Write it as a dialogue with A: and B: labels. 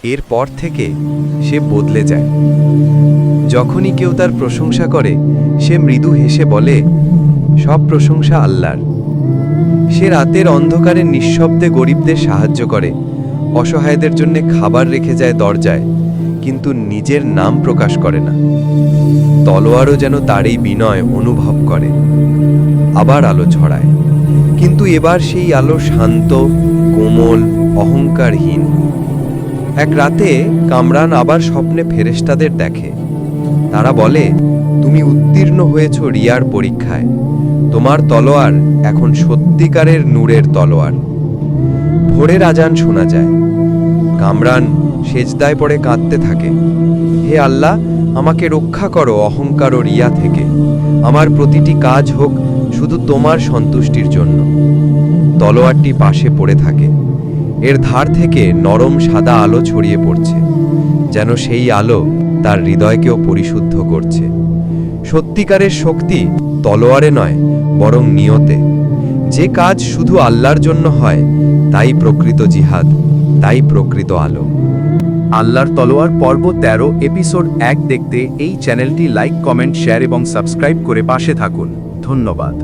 A: এরপর থেকে সে বদলে যায়। যখনই কেউ তার প্রশংসা করে সে মৃদু হেসে বলে, সব প্রশংসা আল্লাহর। সে রাতের অন্ধকারে নিঃশব্দে গরিবদের সাহায্য করে, অসহায়দের জন্য খাবার রেখে যায় দরজায়, কিন্তু নিজের নাম প্রকাশ করে না। তলোয়ারও যেন তার এই বিনয় অনুভব করে। আবার আলো ছড়ায়, কিন্তু এবার সেই আলো শান্ত, কোমল, অহংকারহীন। এক রাতে কামরান আবার স্বপ্নে ফেরেশতাদের দেখে। তারা বলে, তুমি উত্তীর্ণ হয়েছ রিয়ার পরীক্ষায়, তোমার তলোয়ার এখন সত্যিকারের নূরের তলোয়ার। ভোরের আজান শোনা যায়। কামরান সেজদায় পড়ে কাঁদতে থাকে, হে আল্লাহ, আমাকে রক্ষা করো অহংকার ও রিয়া থেকে। আমার প্রতিটি কাজ হোক শুধু তোমার সন্তুষ্টির জন্য। তলোয়ারটি পাশে পড়ে থাকে, এর ধার থেকে নরম সাদা আলো ছড়িয়ে পড়ছে, যেন সেই আলো তার হৃদয়কেও পরিশুদ্ধ করছে। সত্যিকারের শক্তি তলোয়ারে নয়, বরং নিয়তে। যে কাজ শুধু আল্লাহর জন্য হয় তাই প্রকৃত জিহাদ, তাই প্রকৃত আলো।
B: আল্লাহর তলোয়ার পর্ব 13 এপিসোড 1 দেখতে এই চ্যানেলটি লাইক, কমেন্ট, শেয়ার এবং সাবস্ক্রাইব করে পাশে থাকুন। ধন্যবাদ।